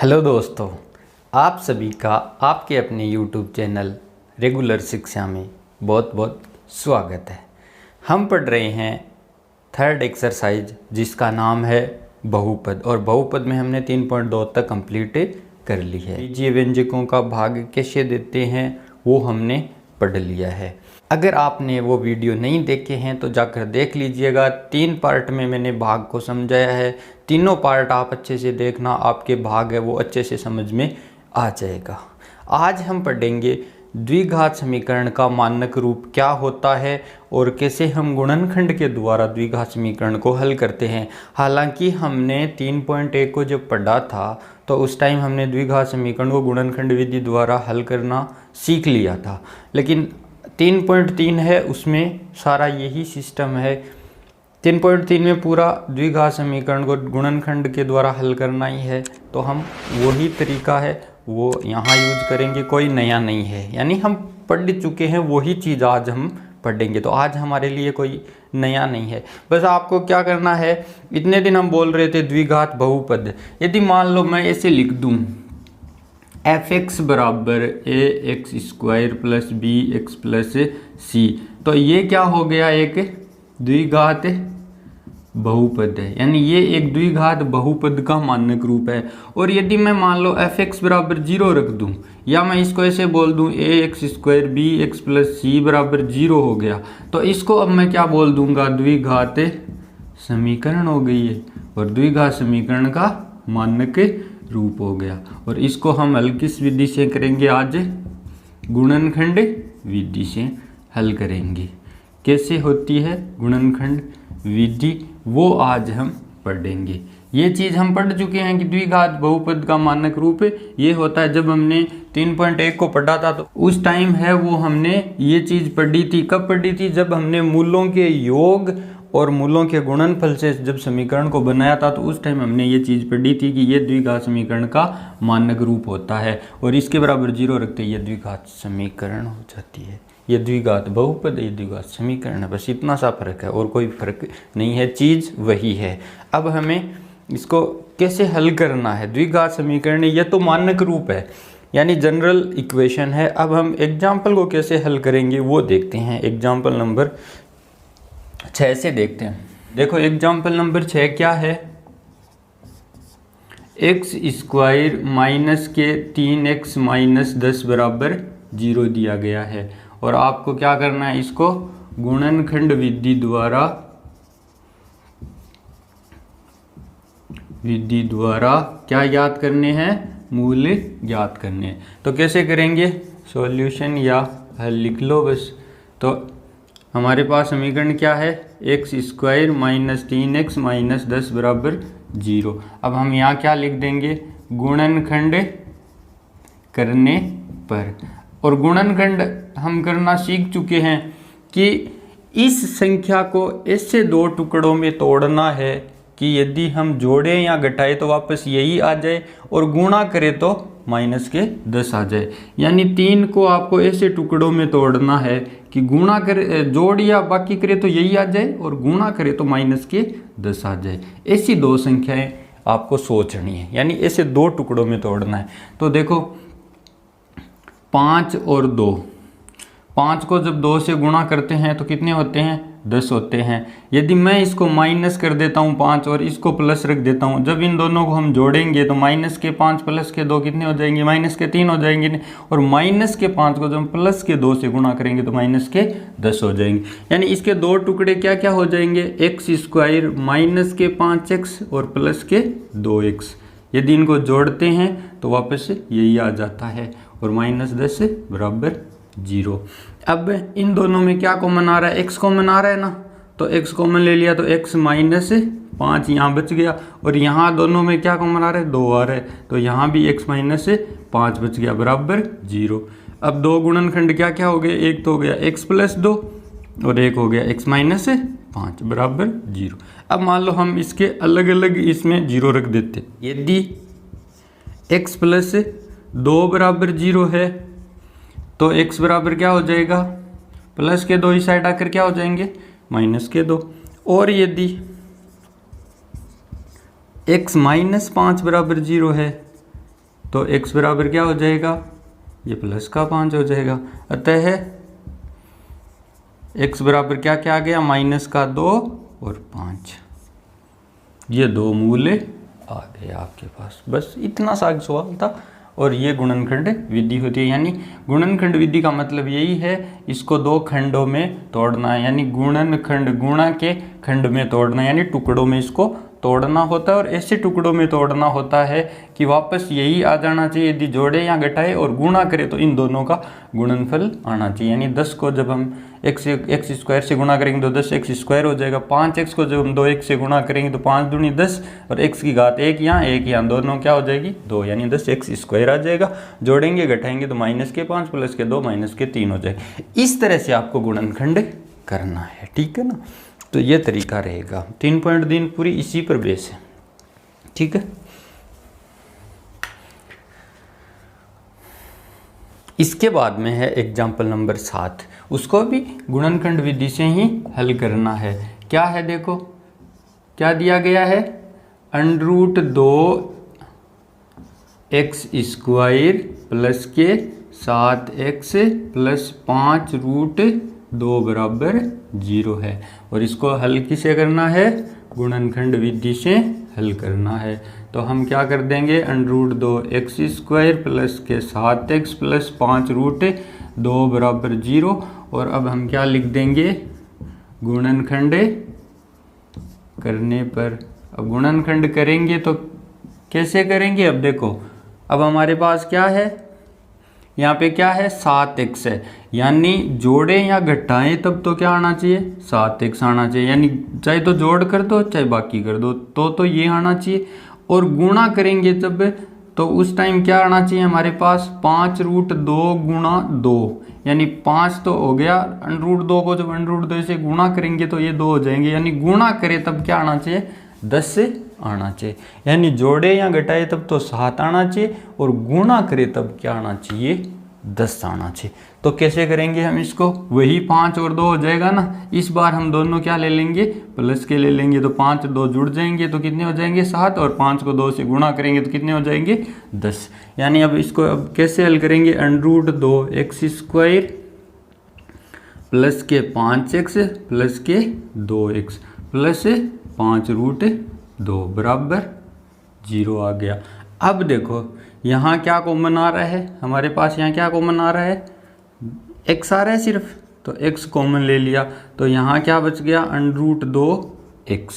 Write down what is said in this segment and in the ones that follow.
Hello दोस्तों, आप सभी का आपके अपने YouTube चैनल रेगुलर शिक्षा में बहुत बहुत स्वागत है। हम पढ़ रहे हैं थर्ड एक्सरसाइज जिसका नाम है बहुपद, और बहुपद में हमने 3.2 तक कंप्लीट कर ली है। बीजीय व्यंजकों का भाग कैसे देते हैं वो हमने पढ़ लिया है। अगर आपने वो वीडियो नहीं देखे हैं तो जाकर देख लीजिएगा। 3 पार्ट में मैंने भाग को समझाया है। तीनों पार्ट आप अच्छे से देखना, आपके भाग है वो अच्छे से समझ में आ जाएगा। आज हम पढ़ेंगे द्विघात समीकरण का मानक रूप क्या होता है और कैसे हम गुणनखंड के द्वारा द्विघात समीकरण को हल करते हैं। हालांकि हमने 3.1 को जब पढ़ा था तो उस टाइम हमने द्विघात समीकरण को गुणनखंड विधि द्वारा हल करना सीख लिया था, लेकिन 3.3 है उसमें सारा यही सिस्टम है। 3.3 में पूरा द्विघात समीकरण को गुणनखंड के द्वारा हल करना ही है, तो हम वही तरीका है वो यहाँ यूज करेंगे, कोई नया नहीं है। यानी हम पढ़ चुके हैं वही चीज़ आज हम पढ़ेंगे, तो आज हमारे लिए कोई नया नहीं है। बस आपको क्या करना है, इतने दिन हम बोल रहे थे द्विघात बहुपद। यदि मान लो मैं ऐसे लिख दूँ f(x) बराबर ax² plus bx plus c, तो ये क्या हो गया, एक द्विघात बहुपद है। यानी ये एक द्विघात बहुपद का मानक रूप है। और यदि मैं मान लो f(x) बराबर 0 रख दूं, या मैं इसको ऐसे बोल दूं ax² bx प्लस c बराबर 0 हो गया, तो इसको अब मैं क्या बोल दूंगा, द्विघात समीकरण हो गई है और द्विघात समीकरण का मानक रूप हो गया। और इसको हम हल किस विधि से करेंगे, आज गुणनखंड विधि से हल करेंगे। कैसे होती है गुणनखंड विधि वो आज हम पढ़ेंगे। ये चीज़ हम पढ़ चुके हैं कि द्विघात बहुपद का मानक रूप ये होता है। जब हमने 3.1 को पढ़ा था तो उस टाइम है वो हमने ये चीज़ पढ़ी थी। कब पढ़ी थी, जब हमने मूलों के योग और मूलों के गुणनफल से जब समीकरण को बनाया था, तो उस टाइम हमने ये चीज़ पढ़ी थी कि ये द्विघात समीकरण का मानक रूप होता है और इसके बराबर 0 रखते ये द्विघात समीकरण हो जाती है। ये द्विघात बहुपद, ये द्विघात समीकरण है। बस इतना सा फर्क है और कोई फर्क नहीं है, चीज़ वही है। अब हमें इसको कैसे हल करना है, द्विघात समीकरण ये तो मानक रूप है यानी जनरल इक्वेशन है। अब हम एग्जाम्पल को कैसे हल करेंगे वो देखते हैं। एग्जाम्पल नंबर 6 से देखते हैं। देखो एग्जाम्पल नंबर 6 क्या है, x² माइनस के 3x माइनस 10 बराबर 0 दिया गया है और आपको क्या करना है, इसको गुणनखंड विधि द्वारा क्या याद करने हैं, मूल्य ज्ञात करने हैं। तो कैसे करेंगे, सॉल्यूशन या हल लिख लो बस। तो हमारे पास समीकरण क्या है, x² माइनस 3x माइनस 10 बराबर 0। अब हम यहाँ क्या लिख देंगे, गुणनखंड करने पर। और गुणनखंड हम करना सीख चुके हैं कि इस संख्या को ऐसे 2 टुकड़ों में तोड़ना है कि यदि हम जोड़ें या घटाएं तो वापस यही आ जाए और गुणा करें तो माइनस के 10 आ जाए। यानी 3 को आपको ऐसे टुकड़ों में तोड़ना है कि गुणा करे, जोड़ या बाकी करे तो यही आ जाए और गुणा करे तो माइनस के 10 आ जाए। ऐसी 2 संख्याएं आपको सोचनी है, यानी ऐसे 2 टुकड़ों में तोड़ना है। तो देखो 5 और 2, 5 को जब 2 से गुणा करते हैं तो कितने होते हैं, 10 होते हैं। यदि मैं इसको माइनस कर देता हूँ 5 और इसको प्लस रख देता हूँ, जब इन दोनों को हम जोड़ेंगे तो माइनस के 5 प्लस के 2 कितने हो जाएंगे, माइनस के 3 हो जाएंगे। और माइनस के 5 को जब हम प्लस के 2 से गुणा करेंगे तो माइनस के 10 हो जाएंगे। यानी इसके 2 टुकड़े क्या क्या हो जाएंगे, x² माइनस के 5x और प्लस के 2x। यदि इनको जोड़ते हैं तो वापस यही आ जाता है और माइनस 10 बराबर 0। अब इन दोनों में क्या कॉमन आ रहा है, x कॉमन आ रहा है ना, तो x कॉमन ले लिया तो x माइनस 5 यहाँ बच गया। और यहाँ दोनों में क्या कॉमन आ रहा है, 2 आ रहा है, तो यहाँ भी x माइनस 5 बच गया बराबर 0। अब 2 गुणनखंड क्या क्या हो गए, एक तो हो गया x प्लस 2 और एक हो गया x माइनस 5 बराबर 0। अब मान लो हम इसके अलग अलग इसमें 0 रख देते। यदि x प्लस 2 बराबर 0 है तो x बराबर क्या हो जाएगा, प्लस के 2 इस साइड आकर क्या हो जाएंगे, माइनस के 2। और यदि x माइनस 5 बराबर 0 है तो x बराबर क्या हो जाएगा, ये प्लस का 5 हो जाएगा। अतः x बराबर क्या क्या आ गया, माइनस का 2 और 5, ये दो मूल्य आ गए आपके पास। बस इतना सा सवाल था। और ये गुणनखंड विधि होती है, यानी गुणनखंड विधि का मतलब यही है, इसको दो खंडों में तोड़ना है, यानी गुणनखंड गुणा के खंड में तोड़ना, यानी टुकड़ों में इसको तोड़ना होता है। और ऐसे टुकड़ों में तोड़ना होता है कि वापस यही आ जाना चाहिए, यदि जोड़े या घटाए और गुणा करें तो इन दोनों का गुणनफल आना चाहिए। यानी 10 को जब हम एक्स स्क्वायर से गुणा करेंगे तो 10x स्क्वायर हो जाएगा। 5x को जब हम 2x से गुणा करेंगे तो 5 दूनी 10 और x की घात 1 यहाँ दोनों क्या हो जाएगी 2, यानी 10x स्क्वायर आ जाएगा। जोड़ेंगे घटाएंगे तो -5 + 2 -3 हो जाएगा। इस तरह से आपको गुणनखंड करना है, ठीक है ना। तो ये तरीका रहेगा। 3.3 पूरी इसी पर बेस है, ठीक है। इसके बाद में है एग्जाम्पल नंबर 7, उसको भी गुणनखंड विधि से ही हल करना है। क्या है देखो, क्या दिया गया है, √2x² प्लस के 7x प्लस 5√2 बराबर 0 है। और इसको हल किसे करना है, गुणनखंड विधि से हल करना है। तो हम क्या कर देंगे, √2x² प्लस के 7x प्लस 5√2 बराबर 0। और अब हम क्या लिख देंगे, गुणनखंड करने पर, अब गुणनखंड करेंगे तो कैसे करेंगे, अब देखो अब हमारे पास क्या है, यहाँ पे क्या है 7x है, यानी जोड़ें या घटाएं तब तो क्या आना चाहिए 7x आना चाहिए, यानी चाहे तो जोड़ कर दो चाहे बाकी कर दो तो ये आना चाहिए। और गुणा करेंगे तब तो उस टाइम क्या आना चाहिए हमारे पास 5√2 गुणा 2, यानी 5 तो हो गया, √2 को जब √2 से गुणा करेंगे तो ये 2 हो जाएंगे, यानी गुणा करें तब क्या आना चाहिए 10 से आना चाहिए, यानी जोड़े या घटाए तब तो 7 आना चाहिए और गुणा करे तब क्या आना चाहिए 10 आना चाहिए। तो कैसे करेंगे हम इसको, वही 5 और 2 हो जाएगा ना। इस बार हम दोनों क्या ले लेंगे, प्लस के ले लेंगे, तो 5 2 जुड़ जाएंगे तो कितने हो जाएंगे 7, और 5 को 2 से गुणा करेंगे तो कितने हो जाएंगे 10। यानी अब इसको अब कैसे हल करेंगे, √2x² प्लस के 5x प्लस के 2x प्लस 5√2 बराबर 0 आ गया। अब देखो यहाँ क्या कॉमन आ रहा है हमारे पास, यहाँ क्या कॉमन आ रहा है, x आ रहा है सिर्फ, तो x कॉमन ले लिया, तो यहाँ क्या बच गया √2x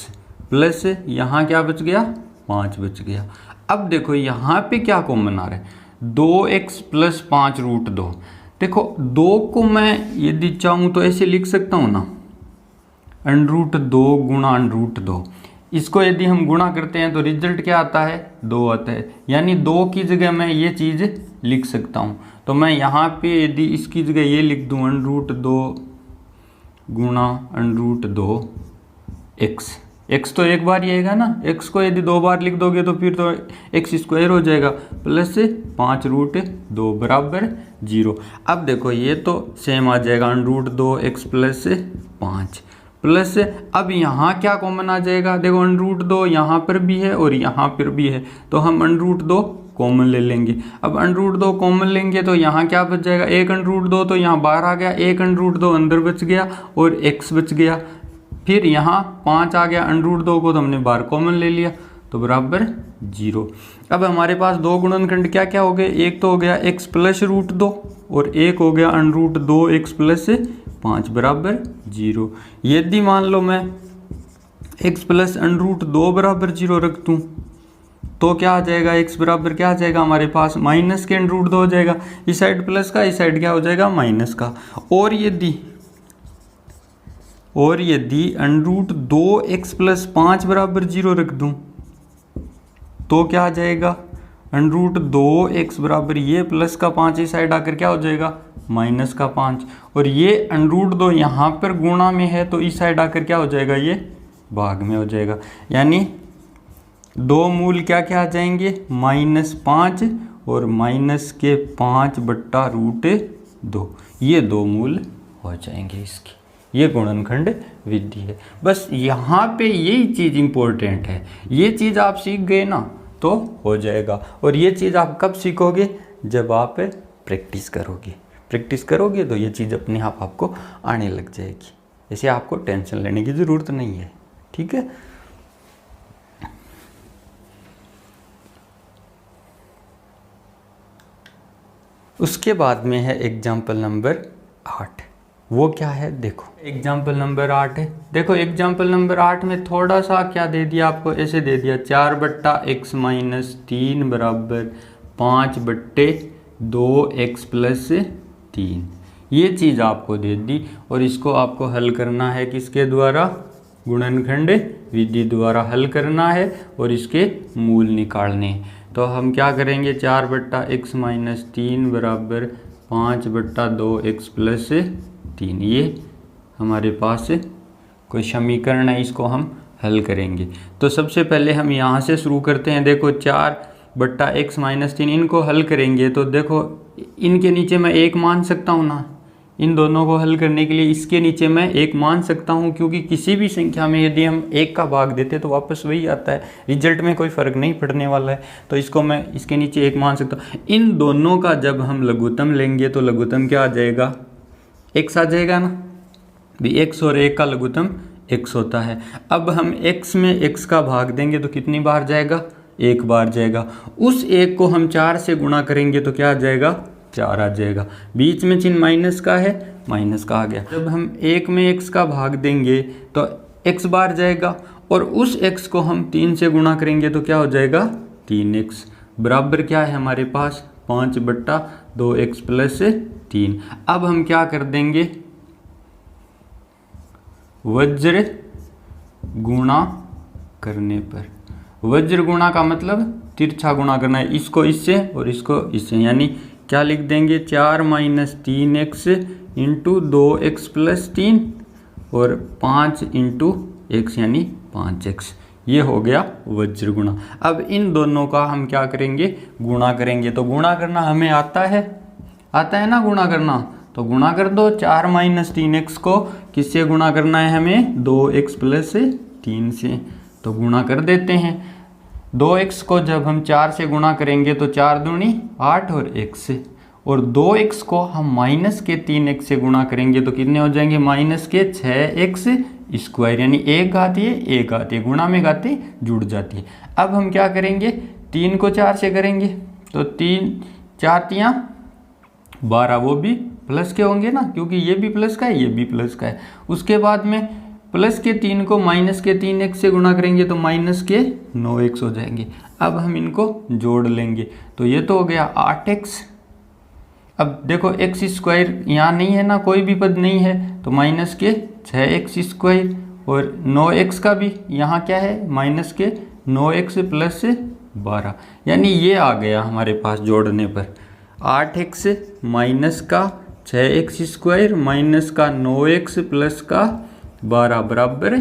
प्लस यहाँ क्या बच गया 5 बच गया। अब देखो यहाँ पे क्या कॉमन आ रहा है 2x प्लस 5√2। देखो 2 को मैं यदि चाहूँ तो ऐसे लिख सकता हूँ ना, √2 गुणा √2। इसको यदि हम गुणा करते हैं तो रिजल्ट क्या आता है 2 आता है, यानी 2 की जगह मैं ये चीज़ लिख सकता हूँ। तो मैं यहाँ पे यदि इसकी जगह ये लिख दूँ √2 गुणा √2x, x तो एक बार ही आएगा ना, x को यदि 2 बार लिख दोगे तो फिर तो x² हो जाएगा, प्लस 5√2 बराबर 0। अब देखो ये तो सेम आ जाएगा √2x प्लस 5 प्लस, अब यहाँ क्या कॉमन आ जाएगा, देखो √2 यहाँ पर भी है और यहाँ पर भी है, तो हम √2 कॉमन ले लेंगे। अब √2 कॉमन लेंगे तो यहाँ क्या बच जाएगा, एक √2 तो यहाँ बाहर आ गया, एक √2 अंदर बच गया और x बच गया, फिर यहाँ 5 आ गया, √2 को तो हमने बाहर कॉमन ले लिया तो बराबर 0। अब हमारे पास दो गुणनखंड क्या क्या हो गए, एक तो हो गया x प्लस √2 और एक हो गया √2x प्लस 5 बराबर 0। यदि मान लो मैं x प्लस √2 बराबर 0 रख दूँ तो क्या आ जाएगा, x बराबर क्या आ जाएगा हमारे पास माइनस के √2 हो जाएगा, इस साइड प्लस का इस साइड क्या हो जाएगा माइनस का। और यदि √2x प्लस 5 बराबर 0 रख दूँ तो क्या आ जाएगा, √2x बराबर ये प्लस का 5 इस साइड आकर क्या हो जाएगा माइनस का 5, और ये √2 यहाँ पर गुणा में है तो इस साइड आकर क्या हो जाएगा ये भाग में हो जाएगा, यानी दो मूल क्या क्या आ जाएंगे -5 और -5/√2, ये दो मूल हो जाएंगे इसकी। ये गुणनखंड विधि है। बस यहाँ पे यही चीज़ इम्पोर्टेंट है, ये चीज़ आप सीख गए ना तो हो जाएगा। और ये चीज़ आप कब सीखोगे? जब आप प्रैक्टिस करोगे। प्रैक्टिस करोगे तो ये चीज़ अपने आप आपको आने लग जाएगी। ऐसे आपको टेंशन लेने की ज़रूरत नहीं है, ठीक है। उसके बाद में है एग्जाम्पल नंबर 8। वो क्या है देखो, एग्जाम्पल नंबर 8 है। देखो एग्जाम्पल नंबर 8 में थोड़ा सा क्या दे दिया आपको, ऐसे दे दिया 4/x - 3 बराबर 5/2x + 3। ये चीज़ आपको दे दी और इसको आपको हल करना है किसके द्वारा? गुणनखंड विधि द्वारा हल करना है और इसके मूल निकालने। तो हम क्या करेंगे, 4/x - 3 बराबर 5/2x + 3। ये हमारे पास कोई समीकरण है, इसको हम हल करेंगे। तो सबसे पहले हम यहाँ से शुरू करते हैं। देखो 4/x - 3 इनको हल करेंगे तो देखो इनके नीचे मैं 1 मान सकता हूँ ना। इन दोनों को हल करने के लिए इसके नीचे मैं 1 मान सकता हूँ, क्योंकि किसी भी संख्या में यदि हम 1 का भाग देते तो वापस वही आता है, रिजल्ट में कोई फ़र्क नहीं पड़ने वाला है। तो इसको मैं इसके नीचे 1 मान सकता हूँ। इन दोनों का जब हम लघुत्तम लेंगे तो लघुत्तम क्या आ जाएगा? x आ जाएगा ना भी। x और 1 का लघुत्तम x होता है। अब हम x में x का भाग देंगे तो कितनी बार जाएगा? 1 बार जाएगा। उस 1 को हम 4 से गुणा करेंगे तो क्या आ जाएगा? 4 आ जाएगा। बीच में चिन्ह माइनस का है, माइनस का आ गया। जब हम 1 में x का भाग देंगे तो x बार जाएगा और उस x को हम 3 से गुणा करेंगे तो क्या हो जाएगा? 3x बराबर क्या है हमारे पास? 5/2x + 3। अब हम क्या कर देंगे? वज्र गुणा करने पर, वज्र गुणा का मतलब तिरछा गुणा करना है, इसको इससे और इसको इससे, यानी क्या लिख देंगे? 4 - 3x × 2x + 3 और 5 × x यानी 5x। ये हो गया वज्र गुणा। अब इन दोनों का हम क्या करेंगे? गुणा करेंगे। तो गुणा करना हमें आता है ना गुणा करना। तो गुणा कर दो। 4 - 3x को किससे गुणा करना है हमें? 2x + 3 से। तो गुणा कर देते हैं। 2x को जब हम 4 से गुणा करेंगे तो 4 दूनी 8 और 1 से, और 2x को हम -3x से गुणा करेंगे तो कितने हो जाएंगे? -6x², यानी 1 घातीय 1 घातीय, गुणा में घातीय जुड़ जाती है। अब हम क्या करेंगे? 3 को 4 से करेंगे तो 3 4 × 12, वो भी प्लस के होंगे ना, क्योंकि ये भी प्लस का है ये भी प्लस का है। उसके बाद में +3 को -3x से गुणा करेंगे तो -9x हो जाएंगे। अब हम इनको जोड़ लेंगे तो ये तो हो गया 8x। अब देखो x² यहाँ नहीं है ना, कोई भी पद नहीं है, तो -6x², और 9x का भी यहाँ क्या है? -9x + 12, यानी ये आ गया हमारे पास जोड़ने पर 8x - 6x² - 9x + 12 बराबर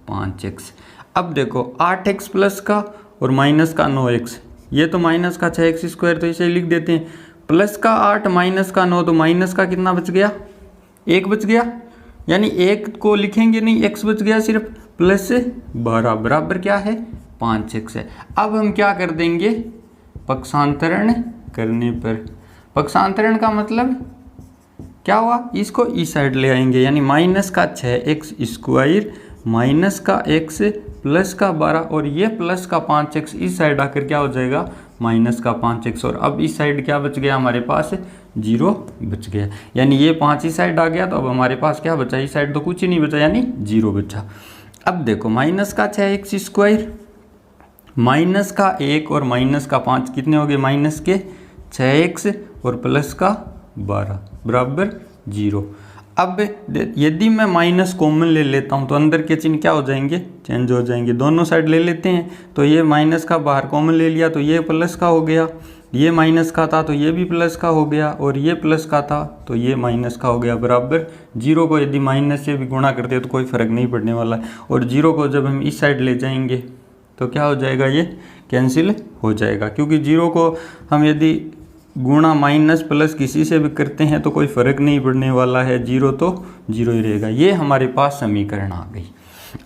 5x। अब देखो 8x प्लस का और माइनस का 9x, ये तो माइनस का 6x², तो इसे लिख देते हैं। प्लस का 8 माइनस का 9, तो माइनस का कितना बच गया? 1 बच गया, यानी 1 को लिखेंगे नहीं, x बच गया सिर्फ, +12 बराबर क्या है? 5x है। अब हम क्या कर देंगे? पक्षांतरण करने पर, पक्षांतरण का मतलब क्या हुआ? इसको इस साइड ले आएंगे, यानी माइनस का 6x² माइनस का x प्लस का 12 और ये प्लस का 5x इस साइड आकर क्या हो जाएगा? माइनस का 5x। और अब इस साइड क्या बच गया हमारे पास? 0 बच गया, यानी ये 5 इस साइड आ गया, तो अब हमारे पास क्या बचा? इस साइड तो कुछ ही नहीं बचा, यानी 0 बचा। अब देखो माइनस का 6x² माइनस का 1 और माइनस का 5 कितने हो गए? माइनस के 6x और प्लस का 12 बराबर 0। अब यदि मैं माइनस कॉमन ले लेता हूं तो अंदर के चिन्ह क्या हो जाएंगे? चेंज हो जाएंगे। दोनों साइड ले लेते हैं, तो ये माइनस का बाहर कॉमन ले लिया तो ये प्लस का हो गया, ये माइनस का था तो ये भी प्लस का हो गया, और ये प्लस का था तो ये माइनस का हो गया बराबर 0 को यदि माइनस से भी गुणा करते हैं तो कोई फ़र्क नहीं पड़ने वाला है। और 0 को जब हम इस साइड ले जाएंगे तो क्या हो जाएगा? ये कैंसिल हो जाएगा, क्योंकि 0 को हम यदि गुणा माइनस प्लस किसी से भी करते हैं तो कोई फ़र्क नहीं पड़ने वाला है, 0 तो 0 ही रहेगा। ये हमारे पास समीकरण आ गई।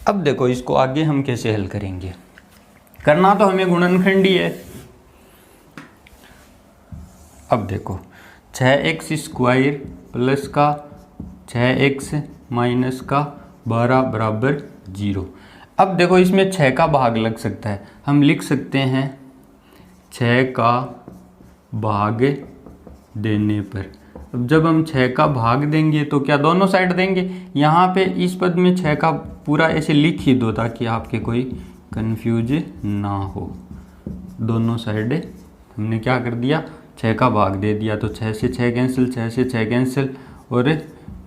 अब देखो इसको आगे हम कैसे हल करेंगे। करना तो हमें गुणनखंड ही है। अब देखो 6x² प्लस का 6x माइनस का 12 बराबर 0। अब देखो इसमें 6 का भाग लग सकता है, हम लिख सकते हैं 6 का भाग देने पर। अब जब हम 6 का भाग देंगे तो क्या दोनों साइड देंगे, यहाँ पे इस पद में 6 का पूरा ऐसे लिख ही दो ताकि आपके कोई कंफ्यूज ना हो। दोनों साइड हमने क्या कर दिया, 6 का भाग दे दिया, तो 6 से 6 कैंसिल, 6 से 6 कैंसिल, और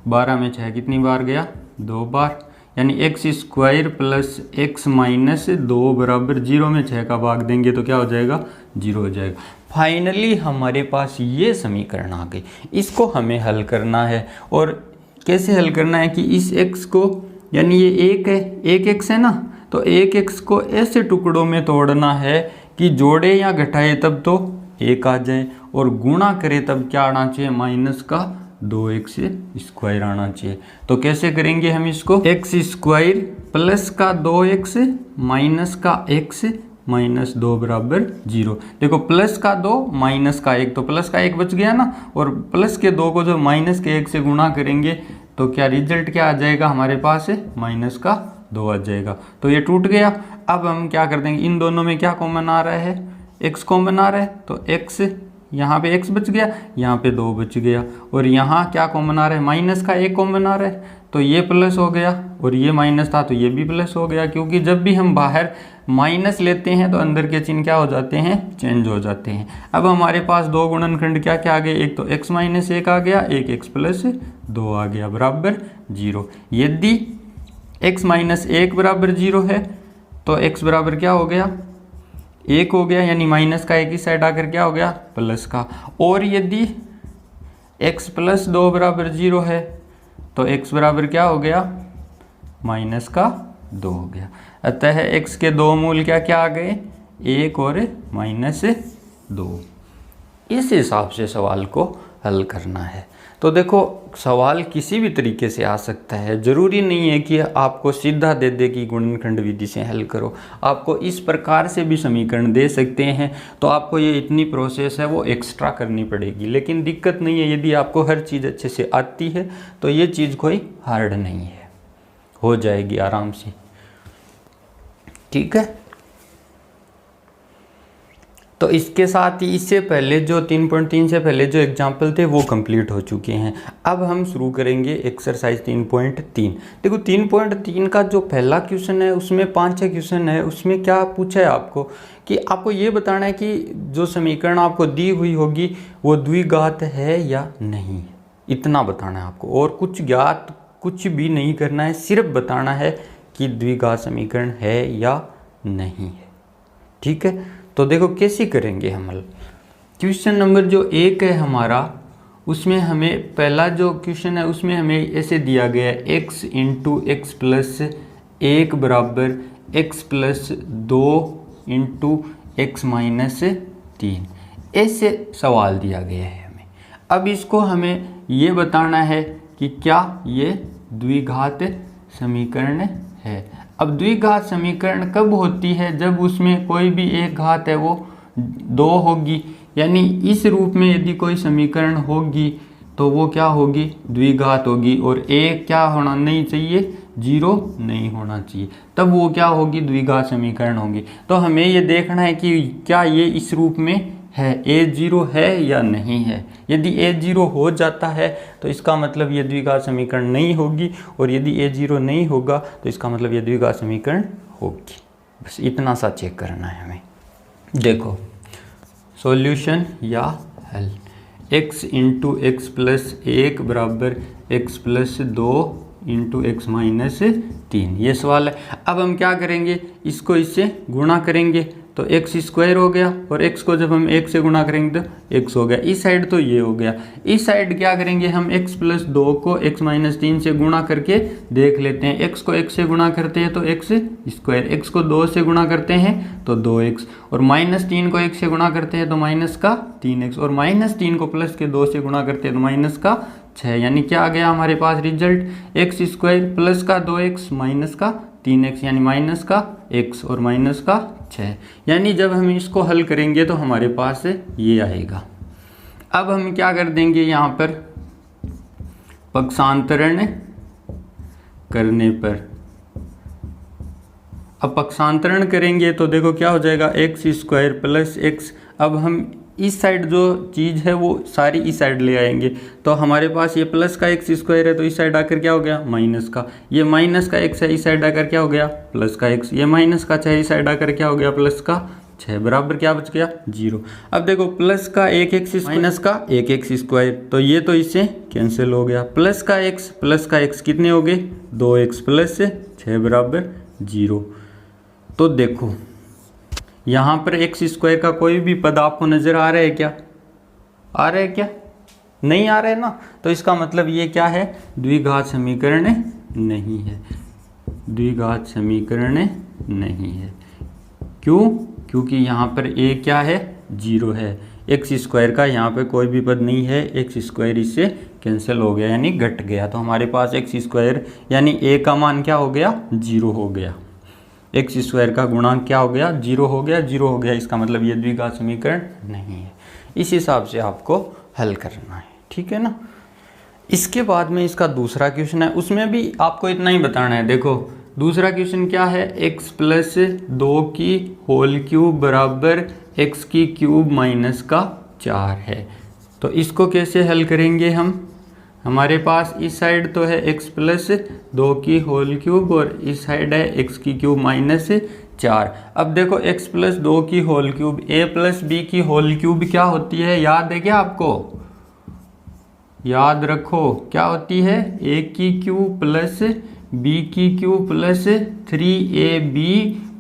12 में 6 कितनी बार गया, 2 बार, यानी x² प्लस x माइनस 2 बराबर 0 में 6 का भाग देंगे तो क्या हो जाएगा, 0 हो जाएगा। फाइनली हमारे पास ये समीकरण आ गई। इसको हमें हल करना है, और कैसे हल करना है कि इस x को, यानी ये एक है, एक x है ना, तो एक x को ऐसे टुकड़ों में तोड़ना है कि जोड़े या घटाए तब तो 1 आ जाए, और गुणा करे तब क्या आना चाहिए, माइनस का 2x² आना चाहिए। तो कैसे करेंगे हम इसको, x² प्लस का 2x माइनस का x माइनस 2 बराबर 0। देखो प्लस का 2 माइनस का 1, तो प्लस का 1 बच गया ना, और प्लस के 2 को जो माइनस के 1 से गुणा करेंगे तो क्या रिजल्ट क्या आ जाएगा हमारे पास है, माइनस का 2 आ जाएगा। तो ये टूट गया। अब हम क्या कर देंगे, इन दोनों में क्या कॉमन आ रहा है, x कॉमन आ रहा है, तो x, यहाँ पे x बच गया, यहाँ पे 2 बच गया, और यहाँ क्या कॉमन आ रहा है, माइनस का 1 कॉमन आ रहा है, तो ये प्लस हो गया, और ये माइनस था तो ये भी प्लस हो गया, क्योंकि जब भी हम बाहर माइनस लेते हैं तो अंदर के चिन्ह क्या हो जाते हैं, चेंज हो जाते हैं। अब हमारे पास दो गुणनखंड क्या क्या आ गए, एक तो x माइनस 1 आ गया, एक x प्लस 2 आ गया बराबर 0। यदि x माइनस 1 बराबर 0 है तो x बराबर क्या हो गया, 1 हो गया, यानी माइनस का एक ही साइड आकर क्या हो गया, प्लस का। और यदि x प्लस 2 बराबर 0 है तो x बराबर क्या हो गया, माइनस का 2 हो गया। अतः x के दो मूल क्या क्या आ गए, 1 और माइनस 2। इस हिसाब से सवाल को हल करना है। तो देखो सवाल किसी भी तरीके से आ सकता है, ज़रूरी नहीं है कि आपको सीधा दे दे कि गुणनखंड विधि से हल करो, आपको इस प्रकार से भी समीकरण दे सकते हैं। तो आपको ये इतनी प्रोसेस है वो एक्स्ट्रा करनी पड़ेगी, लेकिन दिक्कत नहीं है, यदि आपको हर चीज़ अच्छे से आती है तो ये चीज़ कोई हार्ड नहीं है, हो जाएगी आराम से, ठीक है। तो इसके साथ ही इससे पहले जो 3.3 से पहले जो एग्जाम्पल थे वो कंप्लीट हो चुके हैं। अब हम शुरू करेंगे एक्सरसाइज 3.3। देखो 3.3 का जो पहला क्वेश्चन है उसमें 5-6 क्वेश्चन है। उसमें क्या पूछा है आपको कि आपको ये बताना है कि जो समीकरण आपको दी हुई होगी वो द्विघात है या नहीं, इतना बताना है आपको, और कुछ ज्ञात कुछ भी नहीं करना है, सिर्फ बताना है कि द्विघात समीकरण है या नहीं है, ठीक है। तो देखो कैसे करेंगे हम हल। क्वेश्चन नंबर जो 1 है हमारा, उसमें हमें पहला जो क्वेश्चन है उसमें हमें ऐसे दिया गया है x इंटू एक्स प्लस 1 बराबर x plus 2 into x minus 3, ऐसे सवाल दिया गया है हमें। अब इसको हमें ये बताना है कि क्या ये द्विघात समीकरण है। अब द्विघात समीकरण कब होती है, जब उसमें कोई भी एक घात है वो 2 होगी, यानी इस रूप में यदि कोई समीकरण होगी तो वो क्या होगी, द्विघात होगी, और एक क्या होना नहीं चाहिए, 0 नहीं होना चाहिए, तब वो क्या होगी, द्विघात समीकरण होगी। तो हमें ये देखना है कि क्या ये इस रूप में है, a0 है या नहीं है। यदि a0 हो जाता है तो इसका मतलब ये द्विघात समीकरण नहीं होगी, और यदि a0 नहीं होगा तो इसका मतलब ये द्विघात समीकरण होगी। बस इतना सा चेक करना है हमें। देखो सॉल्यूशन या हल, x इंटू एक्स प्लस 1 बराबर x plus 2 into x minus 3, ये सवाल है। अब हम क्या करेंगे, इसको इससे गुणा करेंगे तो x² हो गया, और x को जब हम 1 से गुणा करेंगे तो x हो गया। इस साइड तो ये हो गया, इस साइड क्या करेंगे हम, x प्लस 2 को x माइनस 3 से गुणा करके देख लेते हैं। x को 1 से गुणा करते हैं तो x², x को 2 से गुणा करते हैं तो 2x, और माइनस 3 को 1 से गुणा करते हैं तो माइनस का 3x, और माइनस 3 को प्लस के 2 से गुणा करते हैं तो माइनस का 6, यानी क्या आ गया हमारे पास रिजल्ट, x² प्लस का 2x माइनस का 3x, यानी माइनस का x और माइनस का 6, यानी जब हम इसको हल करेंगे तो हमारे पास ये आएगा। अब हम क्या कर देंगे, यहाँ पर पक्षांतरण करने पर, अब पक्षांतरण करेंगे तो देखो क्या हो जाएगा, एक्स स्क्वायर प्लस एक्स। अब हम इस साइड जो चीज़ है वो सारी इस साइड ले आएंगे, तो हमारे पास ये प्लस का एक्स स्क्वायर है तो इस साइड आकर क्या हो गया, माइनस का। ये माइनस का एक्स है, इस साइड आकर क्या हो गया, प्लस का एक्स। ये माइनस का 6 इस साइड आकर क्या हो गया, प्लस का 6, बराबर क्या बच गया, 0। अब देखो प्लस का एक एक्स माइनस का एक एक्स स्क्वायर, तो ये तो इससे कैंसिल हो गया। प्लस का एक्स कितने हो गए, 2x प्लस 6 बराबर 0। तो देखो यहाँ पर एक्स स्क्वायर का कोई भी पद आपको नजर आ रहा है क्या, आ रहा है क्या, नहीं आ रहा है ना। तो इसका मतलब ये क्या है, द्विघात समीकरण नहीं है, द्विघात समीकरण नहीं है। क्यों, क्योंकि यहाँ पर ए क्या है, 0 है। एक्स स्क्वायर का यहाँ पे कोई भी पद नहीं है, एक्स स्क्वायर इससे कैंसिल हो गया यानी घट गया। तो हमारे पास एक्स स्क्वायर यानी ए का मान क्या हो गया, 0 हो गया। एक्स स्क्वायर का गुणांक क्या हो गया, 0 हो गया, 0 हो गया। इसका मतलब ये द्विघात समीकरण नहीं है। इस हिसाब से आपको हल करना है, ठीक है ना। इसके बाद में इसका दूसरा क्वेश्चन है, उसमें भी आपको इतना ही बताना है। देखो दूसरा क्वेश्चन क्या है, x प्लस 2 की होल क्यूब बराबर x की क्यूब माइनस का 4 है। तो इसको कैसे हल करेंगे हम, हमारे पास इस साइड तो है x प्लस 2 की होल क्यूब और इस साइड है x की क्यूब माइनस 4। अब देखो x प्लस 2 की whole cube, a plus b की होल क्यूब क्या होती है, याद है क्या आपको, याद रखो क्या होती है, a की क्यूब प्लस b की क्यूब प्लस 3ab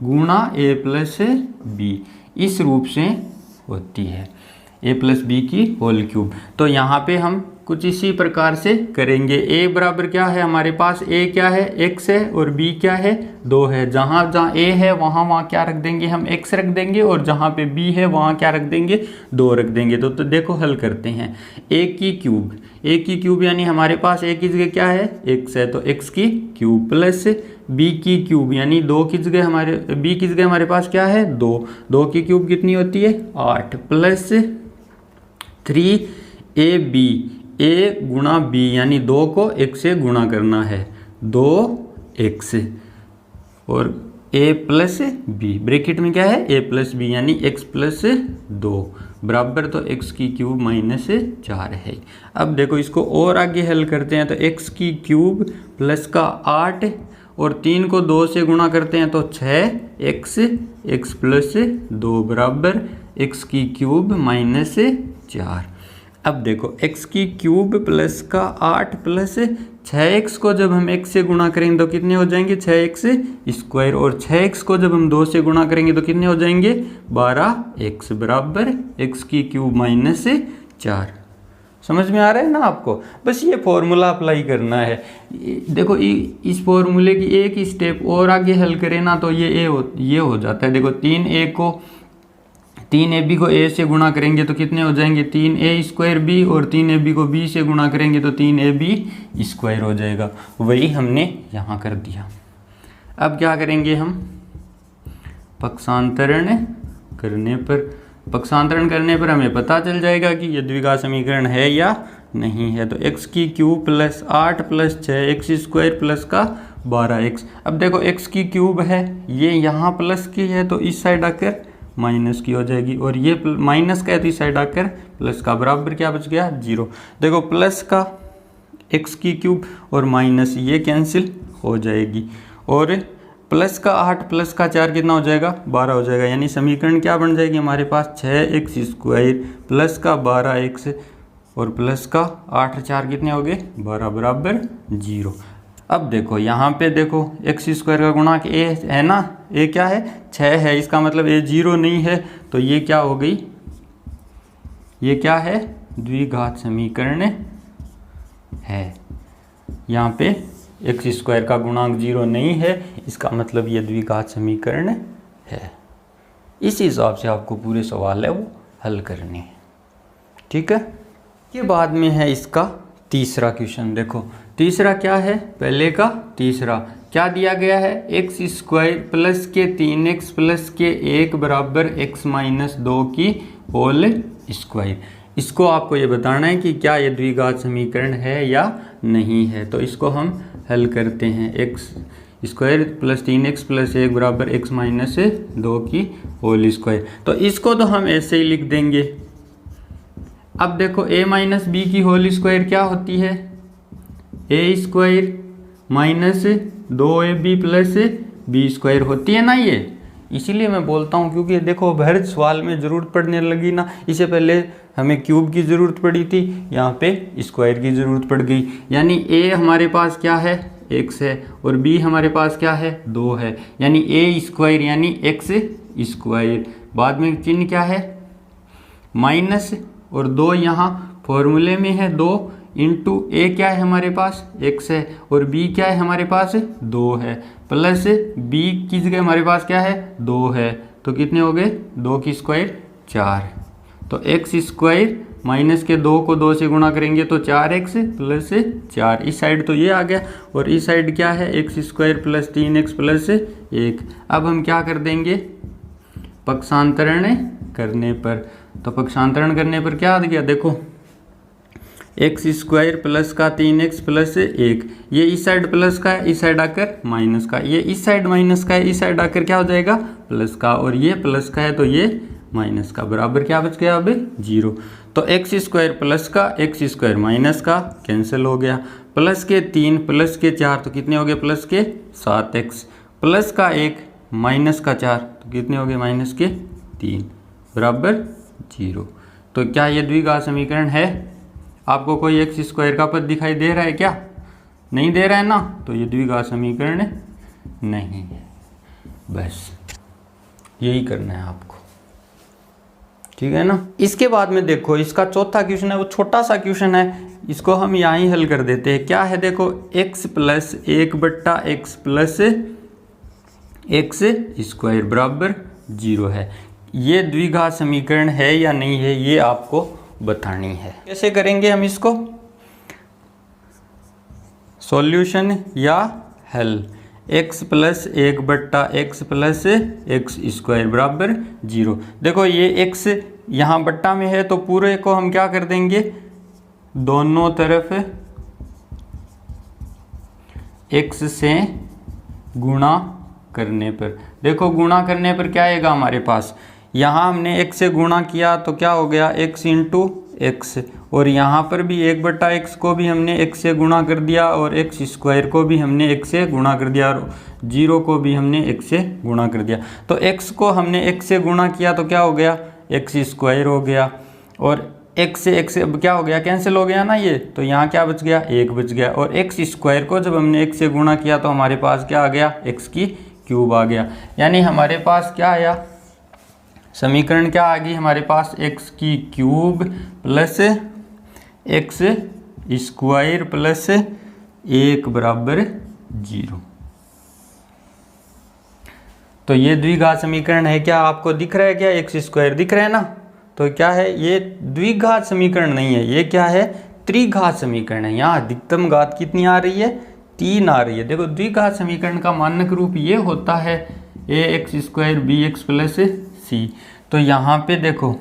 गुणा a प्लस b, इस रूप से होती है, a प्लस बी की होल क्यूब। तो यहाँ पे हम कुछ इसी प्रकार से करेंगे। a बराबर क्या है हमारे पास, a क्या है, x है, और b क्या है, 2 है। जहाँ जहाँ a है वहाँ क्या रख देंगे हम, x रख देंगे, और जहाँ पे b है वहाँ क्या रख देंगे, 2 रख देंगे। तो देखो हल करते हैं। a की क्यूब यानी हमारे पास a की जगह क्या है, x है, तो x की क्यूब प्लस b की क्यूब यानी 2 की जगह हमारे, b की जगह हमारे पास क्या है, 2 की क्यूब कितनी होती है, 8 प्लस 3ab, a गुणा b यानी 2 को x से गुणा करना है, 2x, और a प्लस b, ब्रैकेट में क्या है, a प्लस b यानी x प्लस 2 बराबर, तो x की क्यूब माइनस 4 है। अब देखो इसको और आगे हल करते हैं, तो x की क्यूब प्लस का 8 और 3 को 2 से गुणा करते हैं तो 6x प्लस 2 बराबर x की क्यूब माइनस 4। अब देखो x की क्यूब प्लस का 8 प्लस 6x को जब हम x से गुणा करेंगे तो कितने हो जाएंगे, 6x स्क्वायर, और 6x को जब हम 2 से गुणा करेंगे तो कितने हो जाएंगे, 12x बराबर x की क्यूब माइनस 4। समझ में आ रहा है ना आपको, बस ये फॉर्मूला अप्लाई करना है। देखो इस फॉर्मूले की एक स्टेप और आगे हल करें ना तो ये हो जाता है। देखो 3ab को a से गुणा करेंगे तो कितने हो जाएंगे, 3a स्क्वायर b, और 3ab को b से गुणा करेंगे तो 3ab स्क्वायर हो जाएगा। वही हमने यहाँ कर दिया। अब क्या करेंगे हम, पक्षांतरण करने पर हमें पता चल जाएगा कि ये द्विघात समीकरण है या नहीं है। तो x की cube plus 8 plus 6x square plus का 12x। अब देखो x की क्यूब है, ये यहाँ प्लस की है तो इस साइड आकर माइनस की हो जाएगी, और ये माइनस का है तो इस साइड आकर प्लस का, बराबर क्या बच गया, 0। देखो प्लस का x की क्यूब और माइनस ये कैंसिल हो जाएगी, और प्लस का 8 प्लस का 4 कितना हो जाएगा, 12 हो जाएगा। यानी समीकरण क्या बन जाएगी हमारे पास, 6x स्क्वायर प्लस का 12x और प्लस का 8 4 कितने हो गए, 12 बराबर 0। अब देखो यहाँ पे देखो x स्क्वायर का गुणांक a है ना, a क्या है, 6 है, इसका मतलब a 0 नहीं है, तो ये क्या हो गई, ये क्या है, द्विघात समीकरण है। यहाँ पे x स्क्वायर का गुणांक 0 नहीं है, इसका मतलब ये द्विघात समीकरण है। इस हिसाब से आपको पूरे सवाल है वो हल करने हैं, ठीक है। के बाद में है इसका तीसरा क्वेश्चन। देखो तीसरा क्या है, पहले का तीसरा, क्या दिया गया है, एक्स स्क्वायर प्लस के 3x प्लस के 1 बराबर x माइनस 2 की होल स्क्वायर। इसको आपको ये बताना है कि क्या ये द्विघात समीकरण है या नहीं है। तो इसको हम हल करते हैं, x square plus 3x plus 1 बराबर x माइनस 2 की होल स्क्वायर। तो इसको तो हम ऐसे ही लिख देंगे। अब देखो a माइनस बी की होल स्क्वायर क्या होती है, a square minus 2ab plus b square होती है ना ये। इसीलिए मैं बोलता हूँ, क्योंकि देखो हर सवाल में ज़रूरत पड़ने लगी ना। इससे पहले हमें क्यूब की ज़रूरत पड़ी थी, यहाँ पे स्क्वायर की ज़रूरत पड़ गई। यानी a हमारे पास क्या है, x है, और b हमारे पास क्या है, 2 है। यानी a स्क्वायर यानी x स्क्वायर, बाद में चिन्ह क्या है माइनस, और 2 यहाँ फॉर्मूले में है 2 इंटू ए क्या है हमारे पास x है, और b क्या है हमारे पास 2 है, प्लस b की जगह हमारे पास क्या है 2 है। तो कितने हो गए, 2 की स्क्वायर 4। तो x स्क्वायर माइनस के 2 को 2 से गुणा करेंगे तो 4x प्लस 4। इस साइड तो ये आ गया, और इस साइड क्या है x square plus 3x plus 1। अब हम क्या कर देंगे, पक्षांतरण करने पर। तो पक्षांतरण करने पर क्या आ गया, देखो एक्स स्क्वायर प्लस का 3x प्लस 1, ये इस साइड प्लस का है, इस साइड आकर माइनस का, ये इस साइड माइनस का है, इस साइड आकर क्या हो जाएगा प्लस का, और ये प्लस का है तो ये माइनस का, बराबर क्या बच गया अब 0। तो एक्स स्क्वायर प्लस का एक्स स्क्वायर माइनस का कैंसिल हो गया, प्लस के 3 प्लस के 4 तो कितने हो गए प्लस के 7x, प्लस का 1 माइनस का 4 तो कितने हो गए माइनस के 3 बराबर 0। तो क्या ये द्विघात समीकरण है। आपको कोई एक्स स्क्वायर का पद दिखाई दे रहा है क्या, नहीं दे रहा है ना, तो ये द्विघात समीकरण नहीं है। बस यही करना है आपको, ठीक है ना। इसके बाद में देखो इसका चौथा क्वेश्चन है, वो छोटा सा क्वेश्चन है, इसको हम यहाँ ही हल कर देते हैं। क्या है देखो, x प्लस 1 बट्टा एक्स प्लस एक्स स्क्वायर बराबर 0 है। ये द्विघात समीकरण है या नहीं है, ये आपको बतानी है। कैसे करेंगे हम इसको, सॉल्यूशन या हल। x प्लस 1 बट्टा एक्स प्लस एक्स स्क्वायर बराबर 0। देखो ये x यहाँ बट्टा में है, तो पूरे को हम क्या कर देंगे, दोनों तरफ x से गुणा करने पर। देखो गुणा करने पर क्या आएगा हमारे पास, यहाँ हमने x से गुणा किया तो क्या हो गया x इंटू एक्स, और यहाँ पर भी 1 बट्टा एक्स को भी हमने x से गुणा कर दिया, और एक्स स्क्वायर को भी हमने x से गुणा कर दिया, और 0 को भी हमने x से गुणा कर दिया। तो x को हमने x से गुणा किया तो क्या हो गया x स्क्वायर हो गया, और x से x अब क्या हो गया कैंसिल हो गया ना ये, तो यहाँ क्या बच गया 1 बच गया, और x स्क्वायर को जब हमने x से गुणा किया तो हमारे पास क्या आ गया x की क्यूब आ गया। यानी हमारे पास क्या आया, समीकरण क्या आ गई हमारे पास, x की cube plus x square plus 1 बराबर 0। तो ये द्विघात समीकरण है क्या, आपको दिख रहा है क्या, एक्स स्क्वायर दिख रहा है ना। तो क्या है, ये द्विघात समीकरण नहीं है, ये क्या है त्रिघात समीकरण है। यहाँ अधिकतम घात कितनी आ रही है, 3 आ रही है। देखो द्विघात समीकरण का मानक रूप ये होता है ax square bx plus c। तो यहाँ पे देखो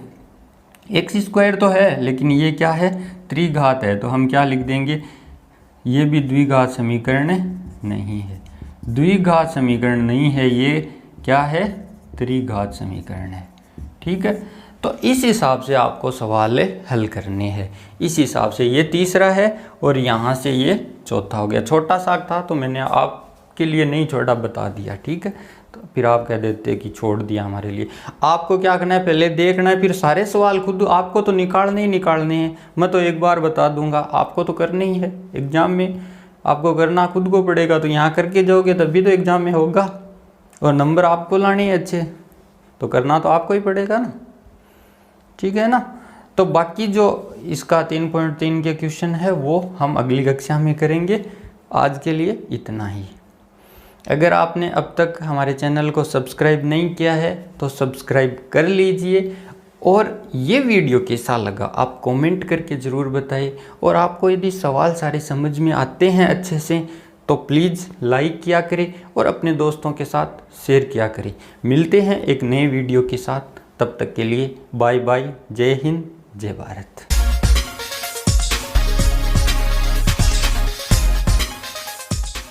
एक्स स्क्वायर तो है, लेकिन ये क्या है त्रिघात है, तो हम क्या लिख देंगे, ये भी द्विघात समीकरण नहीं है। द्विघात समीकरण नहीं है, ये क्या है त्रिघात समीकरण है, ठीक है। तो इस हिसाब से आपको सवाल हल करने हैं। इस हिसाब से ये तीसरा है, और यहाँ से ये चौथा हो गया। छोटा सा था तो मैंने आपके लिए नहीं छोटा बता दिया, ठीक है। तो फिर आप कह देते कि छोड़ दिया हमारे लिए। आपको क्या करना है, पहले देखना है, फिर सारे सवाल खुद आपको तो निकालने ही निकालने हैं। मैं तो एक बार बता दूंगा, आपको तो करने ही है। एग्जाम में आपको करना खुद को पड़ेगा, तो यहाँ करके जाओगे तभी तो एग्जाम में होगा, और नंबर आपको लाने हैं अच्छे, तो करना तो आपको ही पड़ेगा ना, ठीक है ना। तो बाकी जो इसका 3.3 के क्वेश्चन है वो हम अगली कक्षा में करेंगे। आज के लिए इतना ही। अगर आपने अब तक हमारे चैनल को सब्सक्राइब नहीं किया है तो सब्सक्राइब कर लीजिए, और ये वीडियो कैसा लगा आप कमेंट करके ज़रूर बताइए। और आपको यदि सवाल सारे समझ में आते हैं अच्छे से, तो प्लीज़ लाइक किया करें और अपने दोस्तों के साथ शेयर किया करें। मिलते हैं एक नए वीडियो के साथ, तब तक के लिए बाय बाय। जय हिंद, जय भारत।